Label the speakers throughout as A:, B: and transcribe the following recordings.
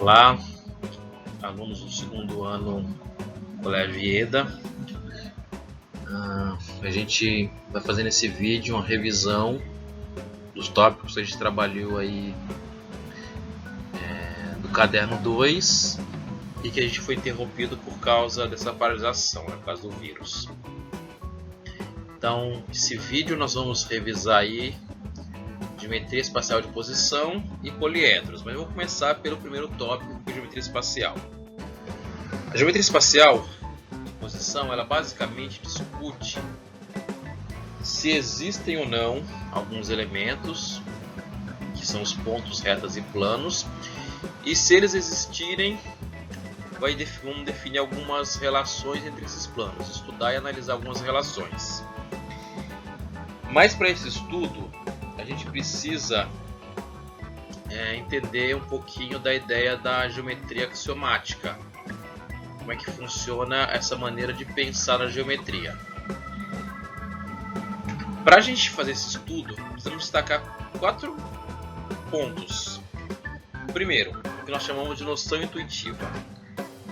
A: Olá, alunos do segundo ano do Colégio IEDA. A gente vai fazer nesse vídeo uma revisão dos tópicos que a gente trabalhou aí do caderno 2 e que a gente foi interrompido por causa dessa paralisação, por causa do vírus. Então, esse vídeo nós vamos revisar aí geometria espacial de posição e poliedros, mas eu vou começar pelo primeiro tópico, que é geometria espacial. A geometria espacial de posição, ela basicamente discute se existem ou não alguns elementos, que são os pontos, retas e planos, e se eles existirem, vamos definir algumas relações entre esses planos, estudar e analisar algumas relações. Mas para esse estudo, a gente precisa entender um pouquinho da ideia da geometria axiomática. Como é que funciona essa maneira de pensar a geometria. Para a gente fazer esse estudo, precisamos destacar 4 pontos. Primeiro, o que nós chamamos de noção intuitiva.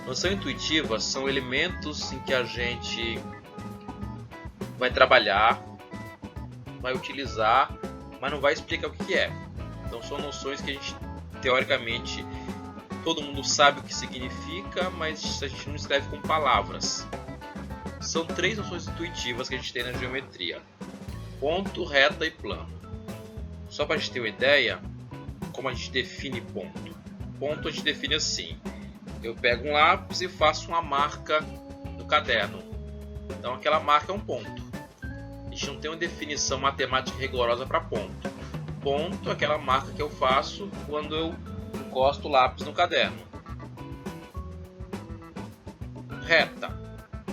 A: Noção intuitiva são elementos em que a gente vai trabalhar, vai utilizar, mas não vai explicar o que é. Então são noções que a gente, teoricamente, todo mundo sabe o que significa, mas a gente não escreve com palavras. São 3 noções intuitivas que a gente tem na geometria: ponto, reta e plano. Só para a gente ter uma ideia, como a gente define ponto. Ponto a gente define assim: eu pego um lápis e faço uma marca no caderno. Então aquela marca é um ponto. A gente não tem uma definição matemática rigorosa para ponto. Ponto é aquela marca que eu faço quando eu encosto o lápis no caderno. Reta,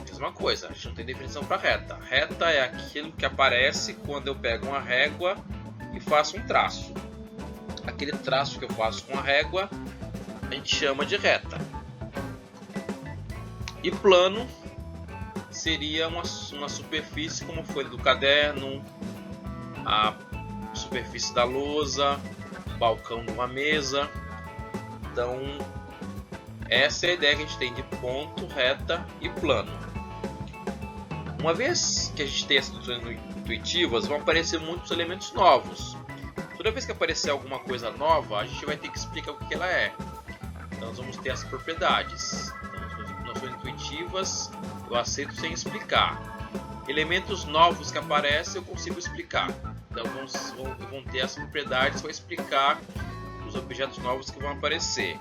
A: mesma coisa, a gente não tem definição para reta. Reta é aquilo que aparece quando eu pego uma régua e faço um traço. Aquele traço que eu faço com a régua a gente chama de reta. E plano seria uma superfície como foi do caderno, a superfície da lousa, o balcão de uma mesa. Então, essa é a ideia que a gente tem de ponto, reta e plano. Uma vez que a gente tem essas noções intuitivas, vão aparecer muitos elementos novos. Toda vez que aparecer alguma coisa nova, a gente vai ter que explicar o que ela é. Então, nós vamos ter as propriedades. Então, noções intuitivas eu aceito sem explicar. Elementos novos que aparecem eu consigo explicar. Então vão ter as propriedades para explicar os objetos novos que vão aparecer.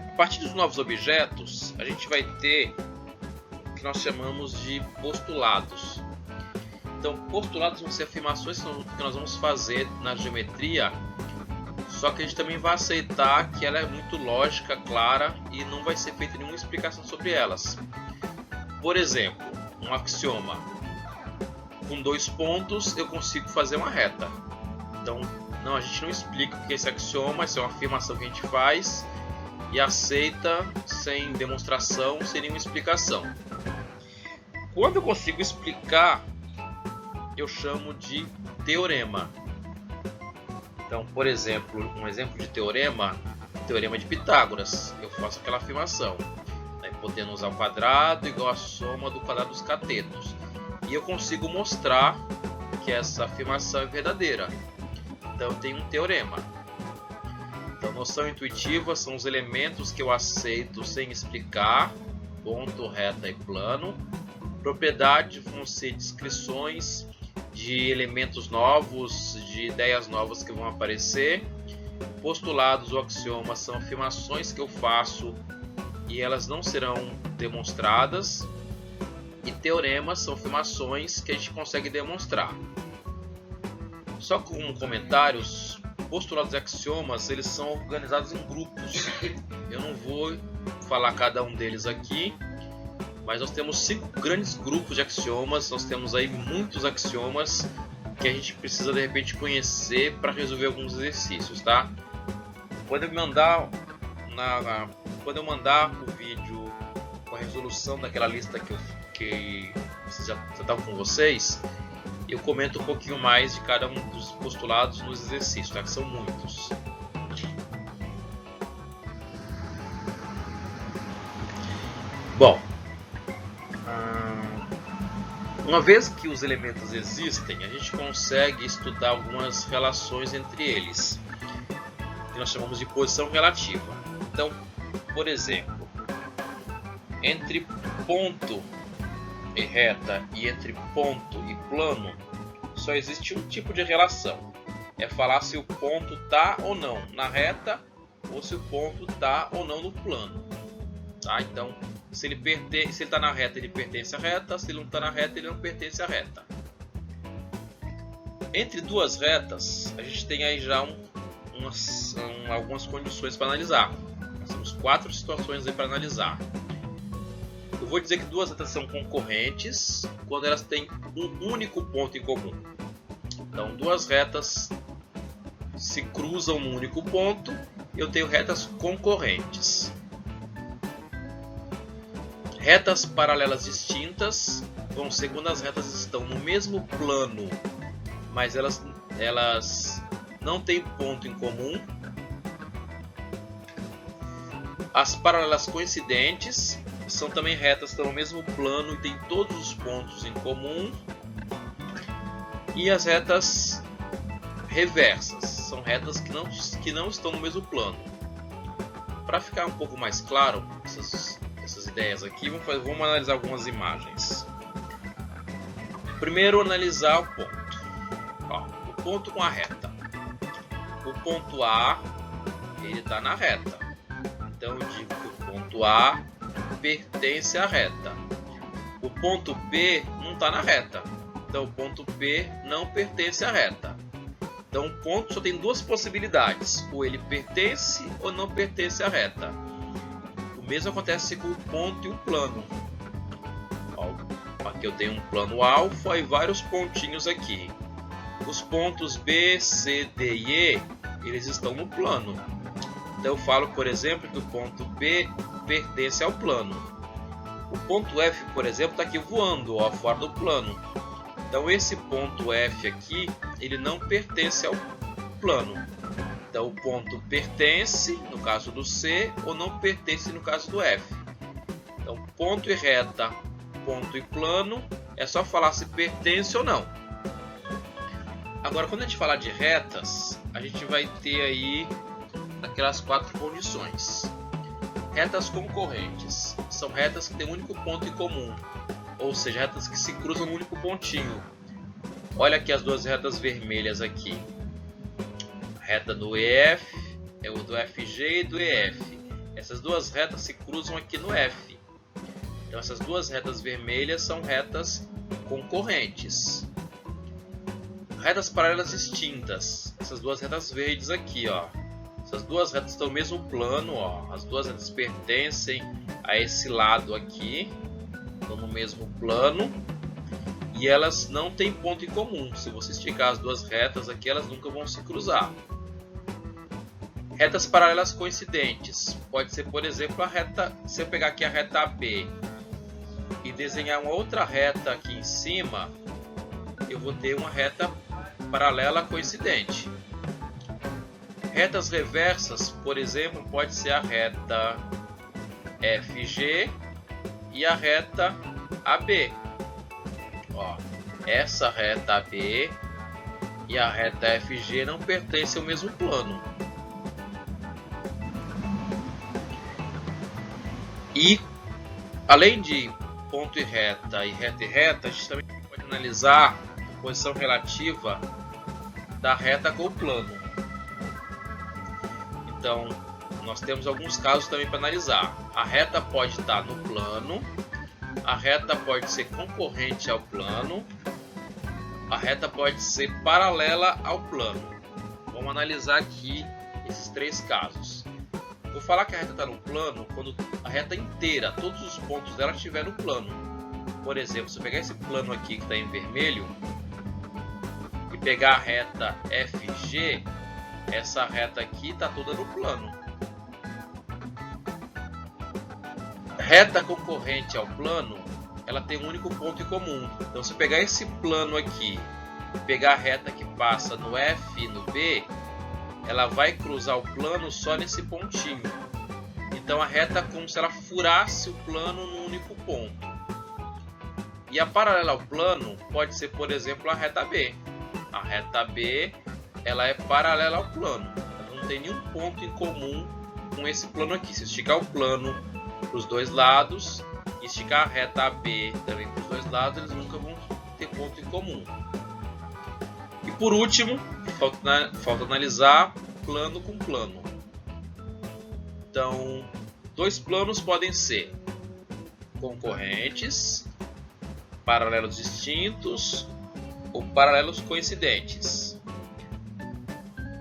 A: A partir dos novos objetos, a gente vai ter o que nós chamamos de postulados. Então, postulados vão ser afirmações que nós vamos fazer na geometria, só que a gente também vai aceitar que ela é muito lógica, clara e não vai ser feita nenhuma explicação sobre elas. Por exemplo, um axioma. Com 2 pontos eu consigo fazer uma reta. Então, a gente não explica o que é esse axioma, isso é uma afirmação que a gente faz e aceita sem demonstração, sem nenhuma explicação. Quando eu consigo explicar, eu chamo de teorema. Então, por exemplo, um exemplo de teorema, teorema de Pitágoras. Eu faço aquela afirmação: a hipotenusa ao quadrado igual à soma do quadrado dos catetos. E eu consigo mostrar que essa afirmação é verdadeira. Então eu tenho um teorema. Então, noção intuitiva são os elementos que eu aceito sem explicar, ponto, reta e plano. Propriedades vão ser descrições de elementos novos, de ideias novas que vão aparecer. Postulados ou axiomas são afirmações que eu faço e elas não serão demonstradas. E teoremas são afirmações que a gente consegue demonstrar. Só como comentários, postulados e axiomas eles são organizados em grupos. Eu não vou falar cada um deles aqui, mas nós temos 5 grandes grupos de axiomas. Nós temos aí muitos axiomas que a gente precisa de repente conhecer para resolver alguns exercícios, tá? Quando eu mandar o vídeo com a resolução daquela lista que vocês já estavam com vocês, eu comento um pouquinho mais de cada um dos postulados nos exercícios, tá? Que são muitos. Bom, uma vez que os elementos existem, a gente consegue estudar algumas relações entre eles, que nós chamamos de posição relativa. Então, por exemplo, entre ponto e reta e entre ponto e plano, só existe um tipo de relação. É falar se o ponto está ou não na reta ou se o ponto está ou não no plano. Tá? Então, se ele está na reta, ele pertence à reta. Se ele não está na reta, ele não pertence à reta. Entre duas retas, a gente tem aí já algumas condições para analisar. Nós temos 4 situações aí para analisar. Eu vou dizer que duas retas são concorrentes quando elas têm um único ponto em comum. Então, duas retas se cruzam num único ponto e eu tenho retas concorrentes. Retas paralelas distintas vão ser quando as retas estão no mesmo plano, mas elas não têm ponto em comum. As paralelas coincidentes são também retas que estão no mesmo plano e têm todos os pontos em comum. E as retas reversas são retas que não estão no mesmo plano. Para ficar um pouco mais claro essas ideias aqui, vamos analisar algumas imagens. Primeiro, analisar o ponto. O ponto com a reta. O ponto A, ele está na reta. Então eu digo que o ponto A pertence à reta. O ponto B não está na reta. Então o ponto B não pertence à reta. Então o ponto só tem duas possibilidades. Ou ele pertence ou não pertence à reta. O mesmo acontece com o ponto e o plano. Aqui eu tenho um plano alfa e vários pontinhos aqui. Os pontos B, C, D e E, eles estão no plano. Então eu falo, por exemplo, que o ponto B pertence ao plano. O ponto F, por exemplo, está aqui voando, fora do plano. Então esse ponto F aqui, ele não pertence ao plano. Então o ponto pertence, no caso do C, ou não pertence no caso do F. Então ponto e reta, ponto e plano, é só falar se pertence ou não. Agora, quando a gente falar de retas, a gente vai ter aí aquelas 4 condições. Retas concorrentes são retas que têm um único ponto em comum, ou seja, retas que se cruzam no único pontinho. Olha aqui as duas retas vermelhas aqui. A reta do EF, é o do FG e do EF. Essas duas retas se cruzam aqui no F. Então essas duas retas vermelhas são retas concorrentes. Retas paralelas distintas. Essas duas retas verdes aqui, Essas duas retas estão no mesmo plano, As duas retas pertencem a esse lado aqui. Estão no mesmo plano. E elas não têm ponto em comum. Se você esticar as duas retas aqui, elas nunca vão se cruzar. Retas paralelas coincidentes. Pode ser, por exemplo, a reta. Se eu pegar aqui a reta AB e desenhar uma outra reta aqui em cima, eu vou ter uma reta paralela coincidente. Retas reversas, por exemplo, pode ser a reta FG e a reta AB. Essa reta AB e a reta FG não pertencem ao mesmo plano. E além de ponto e reta, a gente também pode analisar a posição relativa da reta com o plano. Então, nós temos alguns casos também para analisar. A reta pode estar no plano, a reta pode ser concorrente ao plano, a reta pode ser paralela ao plano. Vamos analisar aqui esses 3 casos. Vou falar que a reta está no plano quando a reta inteira, todos os pontos dela estiver no plano. Por exemplo, se eu pegar esse plano aqui que está em vermelho e pegar a reta FG, essa reta aqui está toda no plano. Reta concorrente ao plano, ela tem um único ponto em comum. Então, se eu pegar esse plano aqui e pegar a reta que passa no F e no B, ela vai cruzar o plano só nesse pontinho e Então a reta é como se ela furasse o plano num único ponto. E a paralela ao plano pode ser, por exemplo, a reta B. A reta B, ela é paralela ao plano. Ela não tem nenhum ponto em comum com esse plano aqui. Se esticar o plano para os dois lados e esticar a reta AB também para os dois lados, eles nunca vão ter ponto em comum. E por último, falta analisar plano com plano. Então, dois planos podem ser concorrentes, paralelos distintos ou paralelos coincidentes.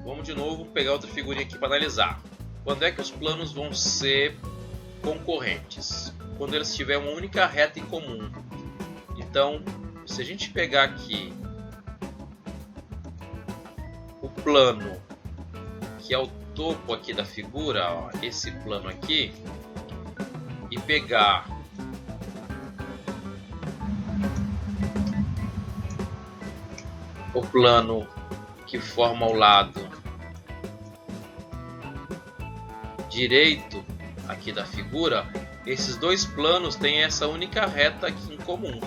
A: Vamos de novo pegar outra figurinha aqui para analisar. Quando é que os planos vão ser concorrentes? Quando eles tiverem uma única reta em comum. Então, se a gente pegar aqui o plano que é o topo aqui da figura, ó, esse plano aqui, e pegar o plano que forma o lado direito aqui da figura, esses dois planos têm essa única reta aqui em comum.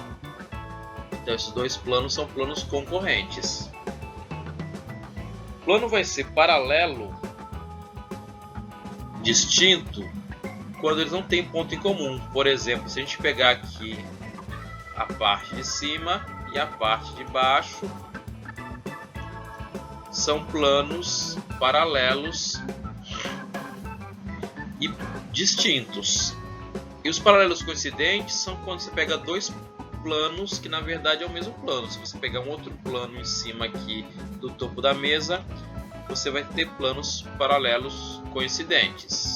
A: Então esses dois planos são planos concorrentes. O plano vai ser paralelo distinto quando eles não têm ponto em comum. Por exemplo, se a gente pegar aqui a parte de cima e a parte de baixo, são planos paralelos e distintos. E os paralelos coincidentes são quando você pega dois planos que na verdade é o mesmo plano. Se você pegar um outro plano em cima aqui do topo da mesa, você vai ter planos paralelos coincidentes.